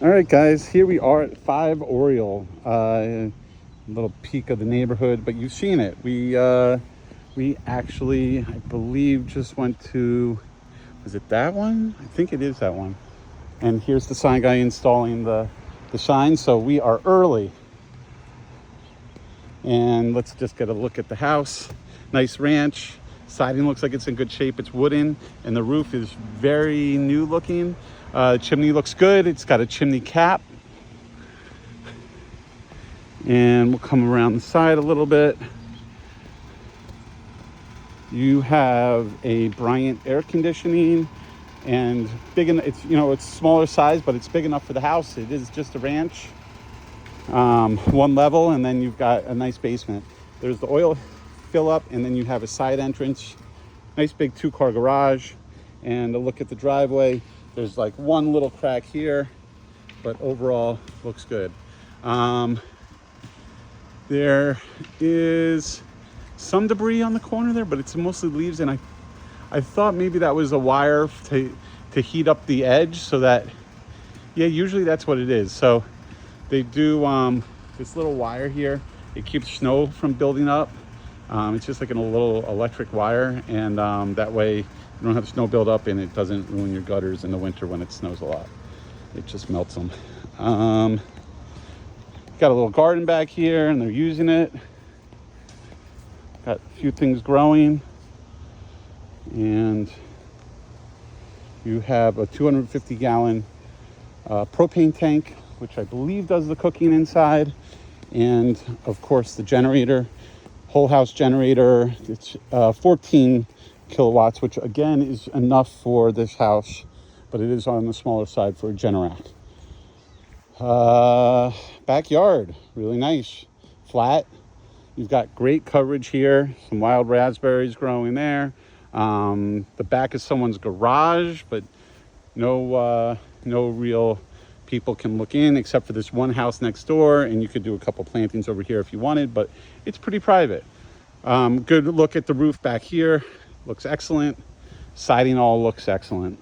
All right, guys, here we are at 5 Oriole. A little peek of the neighborhood, but you've seen it. We actually, I believe, just went to, is it that one? I think it is that one. And here's the sign guy installing the sign, so we are early. And let's just get a look at the house. Nice ranch. Siding looks like it's in good shape. It's wooden, and the roof is very new looking. Chimney looks good. It's got a chimney cap. And we'll come around the side a little bit. You have a Bryant air conditioning, and big enough. It's smaller size, but it's big enough for the house. It is just a ranch, one level, and then you've got a nice basement. There's the oil fill up, and then you have a side entrance. Nice big 2-car garage, and a look at the driveway. There's like one little crack here, but overall looks good. There is some debris on the corner there, but it's mostly leaves, and I thought maybe that was a wire to heat up the edge, so that, yeah, usually that's what it is. So they do this little wire here. It keeps snow from building up. It's just like a little electric wire, and that way you don't have snow build up, and it doesn't ruin your gutters in the winter when it snows a lot. It just melts them. Got a little garden back here, and they're using it. Got a few things growing, and you have a 250-gallon propane tank, which I believe does the cooking inside, and of course the generator, whole house generator. It's 14 kilowatts, which again is enough for this house, but it is on the smaller side for a Generac. Backyard, really nice, flat. You've got great coverage here, some wild raspberries growing there. The back is someone's garage, but no real people can look in except for this one house next door, and you could do a couple plantings over here if you wanted, but it's pretty private. Good look at the roof back here, looks excellent. Siding all looks excellent.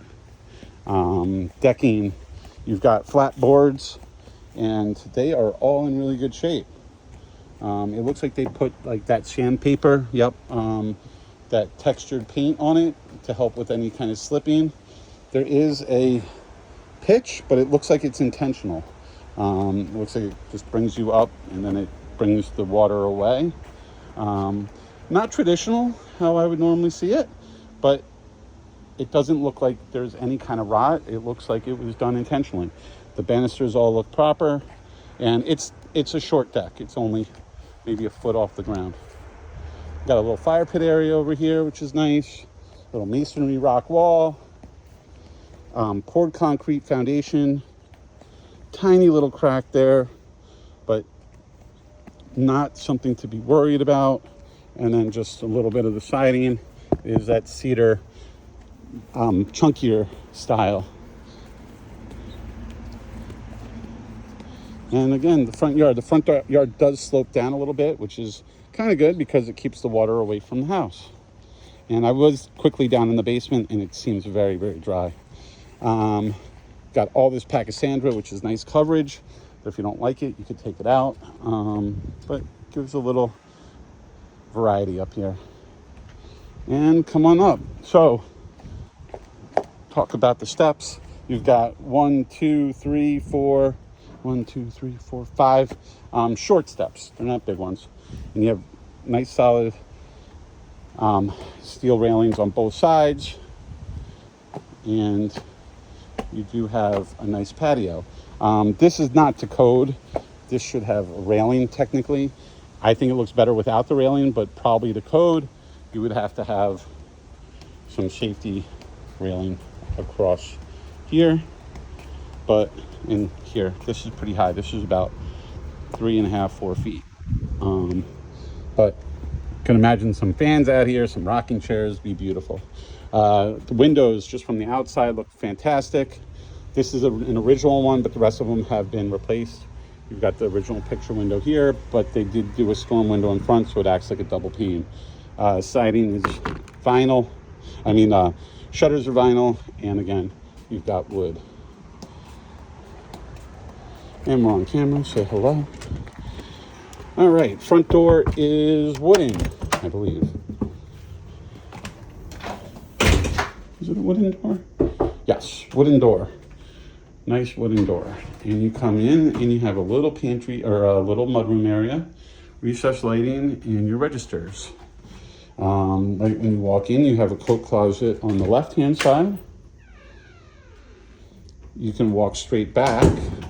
Decking, you've got flat boards, and they are all in really good shape. It looks like they put like that sandpaper, that textured paint on it to help with any kind of slipping. There is a pitch, but it looks like it's intentional. It looks like it just brings you up, and then it brings the water away. Not traditional how I would normally see it, but it doesn't look like there's any kind of rot. It looks like it was done intentionally. The banisters all look proper, and it's a short deck. It's only maybe a foot off the ground. Got a little fire pit area over here, which is nice. Little masonry rock wall. Poured concrete foundation. Tiny little crack there, but not something to be worried about. And then just a little bit of the siding is that cedar, chunkier style. And again, the front yard does slope down a little bit, which is kind of good because it keeps the water away from the house. And I was quickly down in the basement, and it seems very, very dry. Got all this Pachysandra, which is nice coverage. But if you don't like it, you could take it out. But gives a little variety up here. And come on up. So, talk about the steps. You've got 5 short steps. They're not big ones. And you have nice solid steel railings on both sides. And you do have a nice patio. This is not to code. This should have a railing technically. I think it looks better without the railing, but probably to code, you would have to have some safety railing across here. But in here, this is pretty high. This is about 3.5, 4 feet. But you can imagine some fans out here, some rocking chairs, be beautiful. The windows just from the outside look fantastic. This is an original one, but the rest of them have been replaced. You've got the original picture window here, but they did do a storm window in front, so it acts like a double pane. Siding is vinyl. Shutters are vinyl, and again, you've got wood. And we're on camera, say hello. All right, front door is wooden, I believe. Is it a wooden door? Yes, wooden door. Nice wooden door. And you come in and you have a little pantry or a little mudroom area, recessed lighting, and your registers. Right when you walk in, you have a coat closet on the left-hand side. You can walk straight back,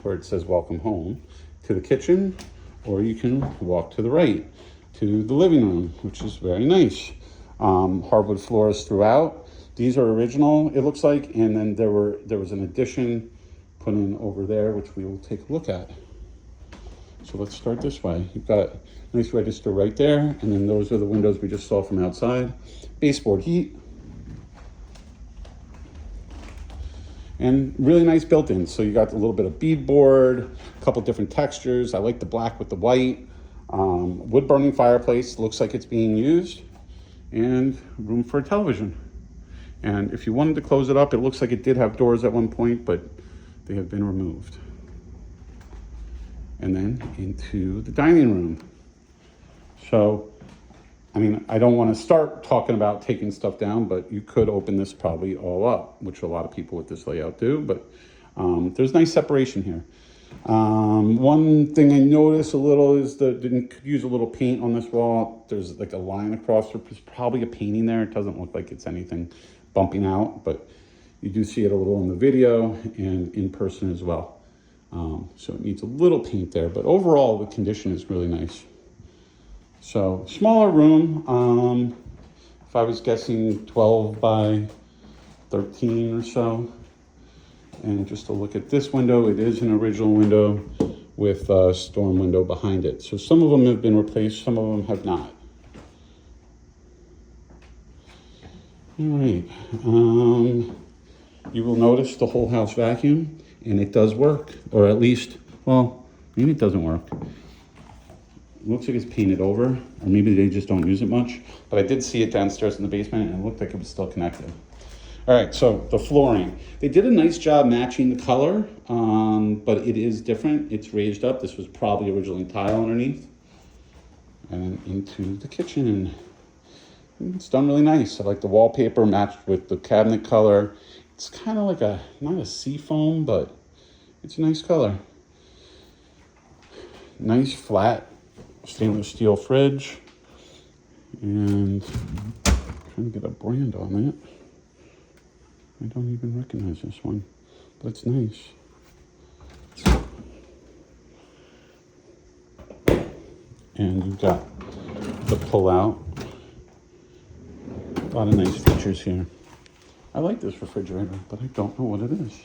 where it says welcome home, to the kitchen, or you can walk to the right, to the living room, which is very nice. Hardwood floors throughout. These are original, it looks like, and then there was an addition put in over there, which we will take a look at. So let's start this way. You've got a nice register right there, and then those are the windows we just saw from outside. Baseboard heat. And really nice built-in. So you got a little bit of beadboard, a couple different textures. I like the black with the white. Wood burning fireplace, looks like it's being used. And room for a television. And if you wanted to close it up, it looks like it did have doors at one point, but they have been removed. And then into the dining room. So, I mean, I don't want to start talking about taking stuff down, but you could open this probably all up, which a lot of people with this layout do, but there's nice separation here. One thing I noticed a little is that could use a little paint on this wall. There's like a line across, there's probably a painting there. It doesn't look like it's anything bumping out, but you do see it a little in the video and in person as well. So it needs a little paint there, but overall the condition is really nice. So smaller room, if I was guessing 12 by 13 or so. And just to look at this window, it is an original window with a storm window behind it. So some of them have been replaced, some of them have not. All right, you will notice the whole house vacuum, and it does work, or at least, well, maybe it doesn't work. It looks like it's painted over, or maybe they just don't use it much, but I did see it downstairs in the basement, and it looked like it was still connected. All right, so the flooring. They did a nice job matching the color, but it is different. It's raised up. This was probably originally tile underneath. And then into the kitchen. It's done really nice. I like the wallpaper matched with the cabinet color. It's kind of like not a sea foam, but it's a nice color. Nice flat stainless steel fridge. And I'm trying to get a brand on it. I don't even recognize this one, but it's nice. And you've got the pull-out. A lot of nice features here. I like this refrigerator, but I don't know what it is.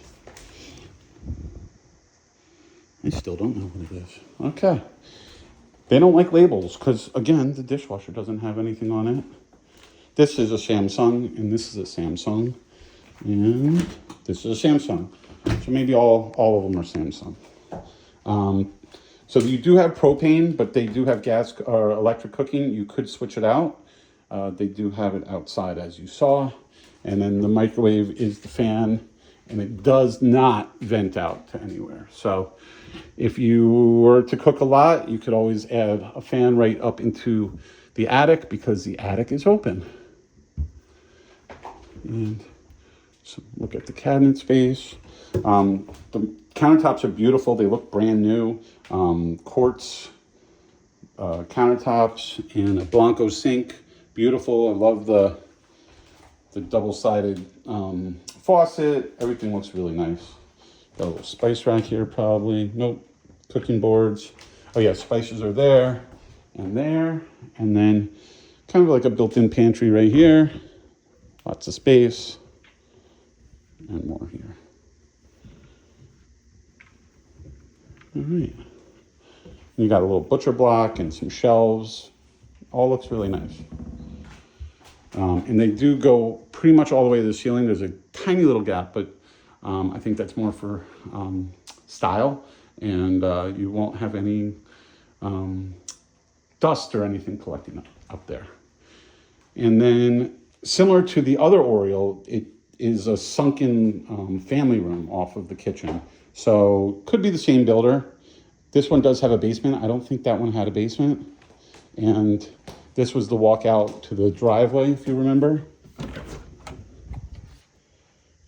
I still don't know what it is. Okay. They don't like labels because, again, the dishwasher doesn't have anything on it. This is a Samsung, and this is a Samsung. And this is a Samsung. So maybe all of them are Samsung. So you do have propane, but they do have gas or electric cooking. You could switch it out. They do have it outside, as you saw. And then the microwave is the fan, and it does not vent out to anywhere. So if you were to cook a lot, you could always add a fan right up into the attic because the attic is open. And so look at the cabinet space. The countertops are beautiful. They look brand new. Quartz countertops and a Blanco sink. Beautiful. I love the double-sided faucet. Everything looks really nice. Got a little spice rack here probably. Nope. Cooking boards. Oh yeah, spices are there. And then kind of like a built-in pantry right here. Lots of space. And more here. All right. You got a little butcher block and some shelves. All looks really nice. And they do go pretty much all the way to the ceiling. There's a tiny little gap, but I think that's more for style. And you won't have any dust or anything collecting up there. And then similar to the other Oriole, it is a sunken family room off of the kitchen. So could be the same builder. This one does have a basement. I don't think that one had a basement. And this was the walkout to the driveway, if you remember.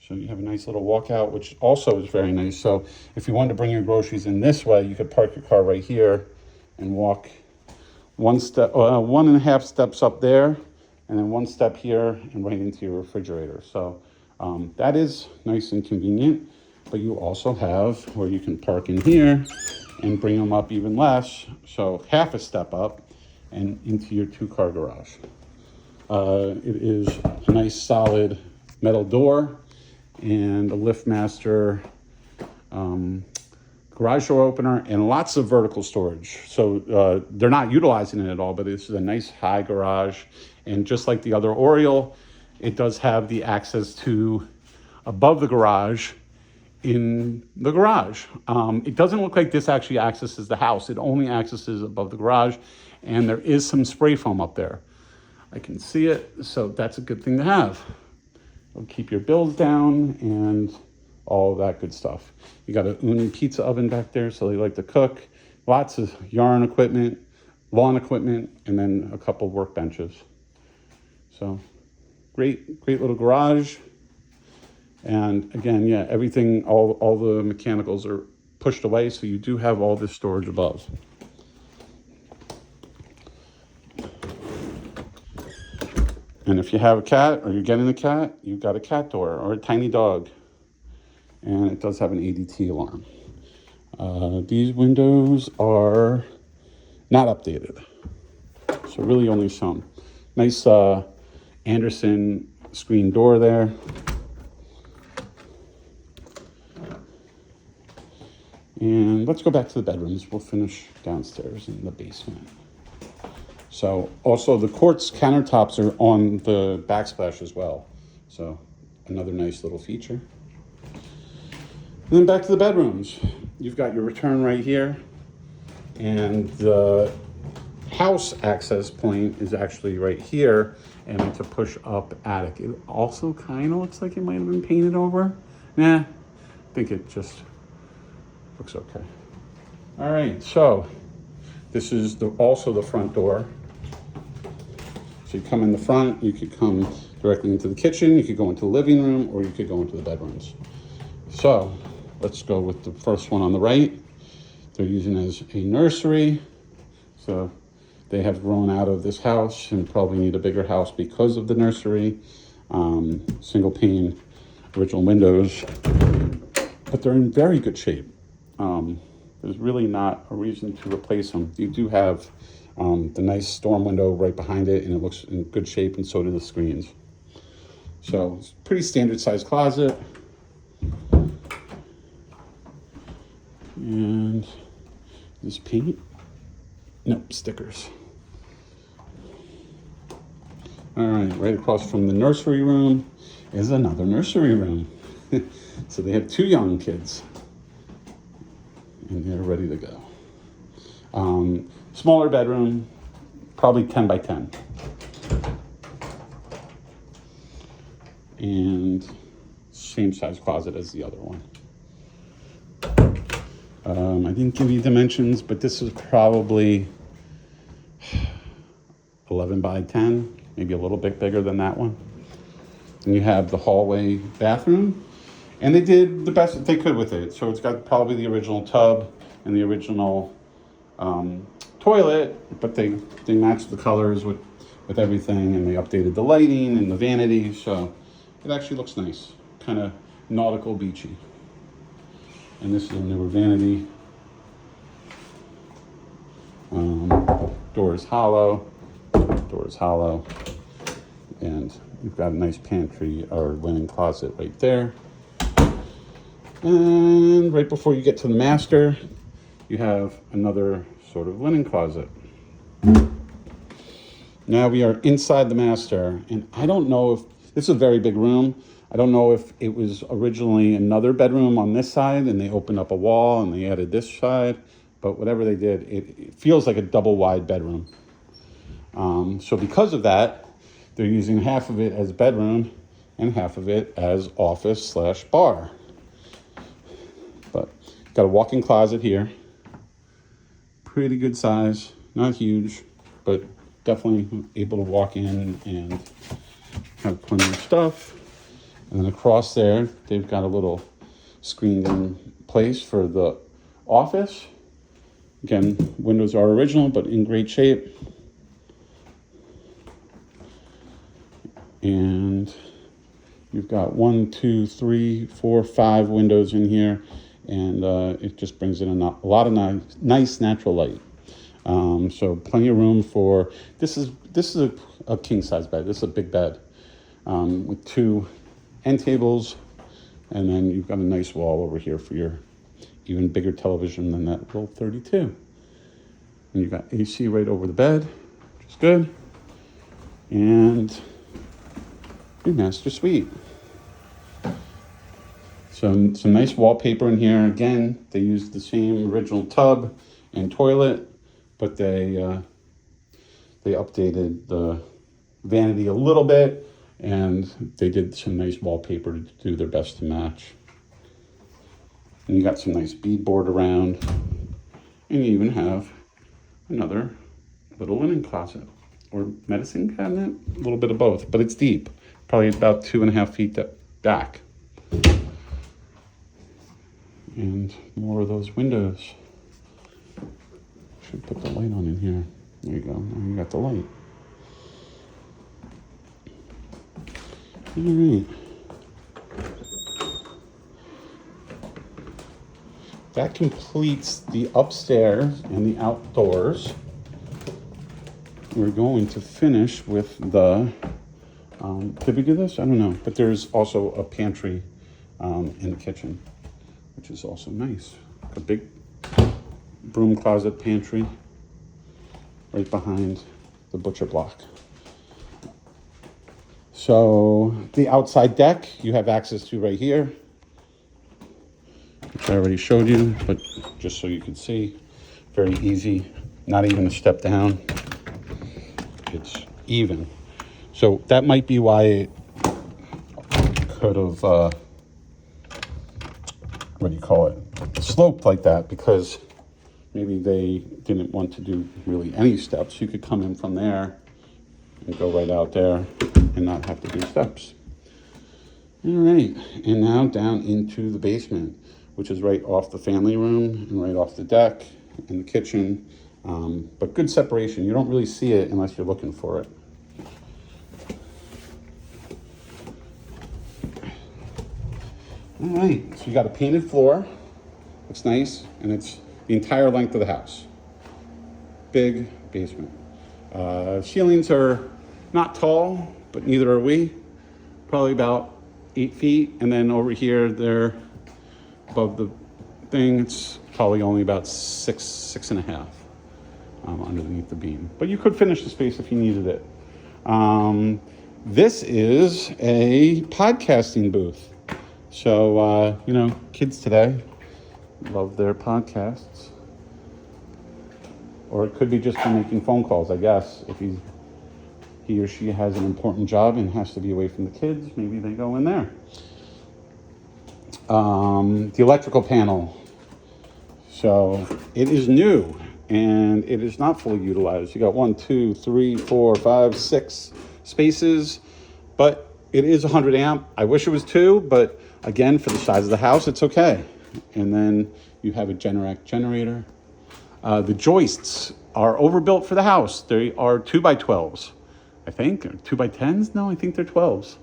So you have a nice little walkout, which also is very nice. So if you wanted to bring your groceries in this way, you could park your car right here and walk 1.5 steps up there, and then 1 step here and right into your refrigerator. So that is nice and convenient, but you also have where you can park in here and bring them up even less. So half a step up and into your 2-car garage. It is a nice solid metal door and a LiftMaster garage door opener and lots of vertical storage. So they're not utilizing it at all, but this is a nice high garage. And just like the other Oriole, it does have the access to above the garage in the garage. It doesn't look like this actually accesses the house. It only accesses above the garage, and there is some spray foam up there. I can see it, so that's a good thing to have. It'll keep your bills down and all of that good stuff. You got a Uni pizza oven back there, so they like to cook. Lots of yarn equipment, lawn equipment, and then a couple workbenches. So great little garage. And again, yeah, everything, all the mechanicals are pushed away, so you do have all this storage above. And if you have a cat or you're getting a cat, you've got a cat door or a tiny dog. And it does have an ADT alarm. These windows are not updated. So really only some. Nice Anderson screen door there. And let's go back to the bedrooms. We'll finish downstairs in the basement. So also the quartz countertops are on the backsplash as well. So another nice little feature. And then back to the bedrooms. You've got your return right here. And the house access point is actually right here. And it's a push-up attic. It also kind of looks like it might have been painted over. Nah, I think it just looks okay. All right, so this is also the front door. So you come in the front, you could come directly into the kitchen, you could go into the living room, or you could go into the bedrooms. So let's go with the first one on the right. They're using as a nursery. So they have grown out of this house and probably need a bigger house because of the nursery. Single pane, original windows, but they're in very good shape. There's really not a reason to replace them. You do have the nice storm window right behind it, and it looks in good shape, and so do the screens. So it's a pretty standard sized closet. And this paint, nope, stickers. All right across from the nursery room is another nursery room. So they have 2 young kids, and they're ready to go. Smaller bedroom, probably 10 by 10. And same size closet as the other one. I didn't give you dimensions, but this is probably 11 by 10, maybe a little bit bigger than that one. And you have the hallway bathroom, and they did the best that they could with it. So it's got probably the original tub and the original toilet, but they matched the colors with everything, and they updated the lighting and the vanity, so it actually looks nice, kind of nautical beachy. And this is a newer vanity. Door is hollow, and you've got a nice pantry or linen closet right there. And right before you get to the master, you have another sort of linen closet. Now we are inside the master, and I don't know if this is a very big room. I don't know if it was originally another bedroom on this side and they opened up a wall and they added this side, but whatever they did, it feels like a double wide bedroom. So because of that, they're using half of it as bedroom and half of it as office/bar. But got a walk-in closet here. pretty good size, not huge, but definitely able to walk in and have plenty of stuff. And then across there, they've got a little screened in place for the office. Again, windows are original, but in great shape. And you've got 1, 2, 3, 4, 5 windows in here, and it just brings in a lot of nice natural light. So plenty of room for, this is a king size bed. This is a big bed with 2 end tables, and then you've got a nice wall over here for your even bigger television than that little 32. And you've got AC right over the bed, which is good. And your master suite. So some nice wallpaper in here. Again, they used the same original tub and toilet, but they updated the vanity a little bit, and they did some nice wallpaper to do their best to match. And you got some nice beadboard around, and you even have another little linen closet or medicine cabinet, a little bit of both, but it's deep, probably about 2.5 feet back. And more of those windows. Should put the light on in here. There you go. Now you got the light. All right. That completes the upstairs and the outdoors. We're going to finish with the, did we do this? I don't know. But there's also a pantry in the kitchen, which is also nice. A big broom closet pantry right behind the butcher block. So the outside deck you have access to right here, which I already showed you, but just so you can see, very easy, not even a step down. It's even. So that might be why it could have, what do you call it, sloped like that, because maybe they didn't want to do really any steps. You could come in from there and go right out there and not have to do steps. All right, and now down into the basement, which is right off the family room and right off the deck and the kitchen. But good separation. You don't really see it unless you're looking for it. All right, so you got a painted floor. Looks nice, and it's the entire length of the house. Big basement. Ceilings are not tall, but neither are we. Probably about 8 feet, and then over here, they're above the thing. It's probably only about 6.5 underneath the beam. But you could finish the space if you needed it. This is a podcasting booth. So, kids today love their podcasts. Or it could be just for making phone calls, I guess. If he or she has an important job and has to be away from the kids, maybe they go in there. The electrical panel. So it is new and it is not fully utilized. You got 1, 2, 3, 4, 5, 6 spaces, but it is 100 amp. I wish it was 2, but again, for the size of the house, it's okay. And then you have a Generac generator. The joists are overbuilt for the house. They are 2x12s, I think, or 2x10s. No, I think they're 12s.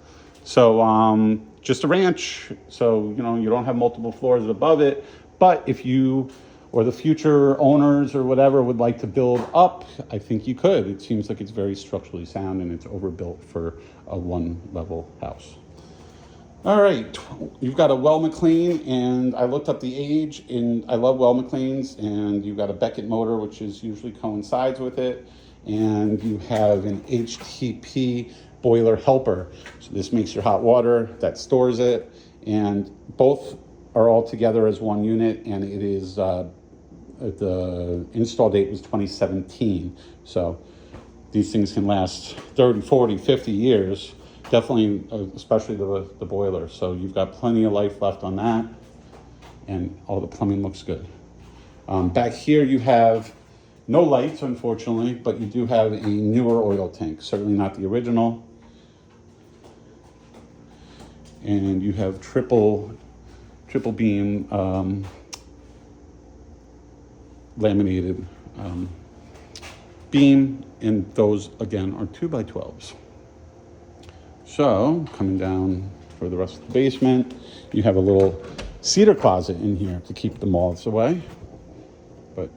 So just a ranch. So, you don't have multiple floors above it. But if you or the future owners or whatever would like to build up, I think you could. It seems like it's very structurally sound and it's overbuilt for a 1-level house. All right, you've got a Well McLean, and I looked up the age, and I love Well McLeans, and you've got a Beckett motor, which is usually coincides with it, and you have an HTP boiler helper. So this makes your hot water, that stores it, and both are all together as one unit, and it is, the install date was 2017. So these things can last 30, 40, 50 years. Definitely, especially the boiler. So you've got plenty of life left on that, and all the plumbing looks good. Back here you have No lights, unfortunately, but you do have a newer oil tank. Certainly not the original. And you have triple beam laminated beam, and those again are 2x12s. So coming down for the rest of the basement, you have a little cedar closet in here to keep the moths away, but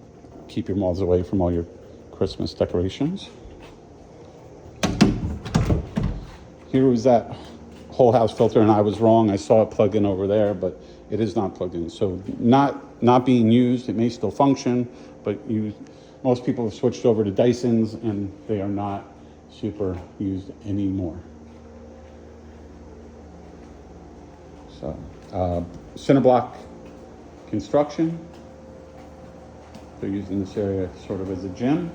keep your moths away from all your Christmas decorations. Here was that whole house filter, and I was wrong. I saw it plugged in over there, but it is not plugged in. So not being used. It may still function, but most people have switched over to Dysons, and they are not super used anymore. So cinder block construction. They're using this area sort of as a gym.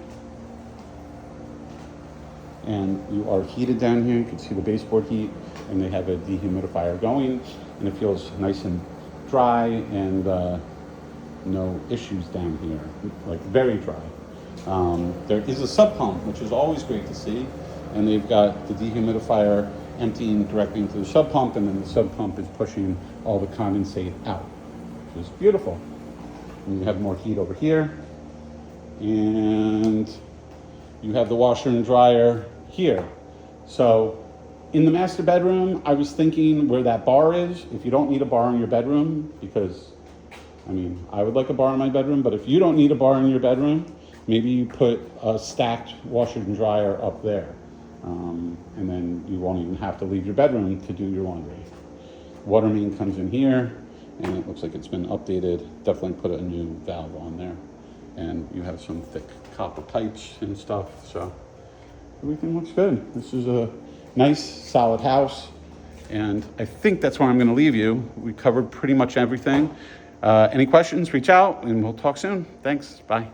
And you are heated down here. You can see the baseboard heat, and they have a dehumidifier going, and it feels nice and dry, and no issues down here, like very dry. There is a sub pump, which is always great to see, and they've got the dehumidifier emptying directly into the sub pump, and then the sub pump is pushing all the condensate out, which is beautiful. And you have more heat over here, and you have the washer and dryer here. So in the master bedroom, I was thinking where that bar is, if you don't need a bar in your bedroom, because I mean, I would like a bar in my bedroom, but if you don't need a bar in your bedroom, maybe you put a stacked washer and dryer up there. And then you won't even have to leave your bedroom to do your laundry. Water main comes in here, and it looks like it's been updated. Definitely put a new valve on there. And you have some thick copper pipes and stuff, so everything looks good. This is a nice, solid house, and I think that's where I'm gonna leave you. We covered pretty much everything. Any questions, reach out, and we'll talk soon. Thanks, bye.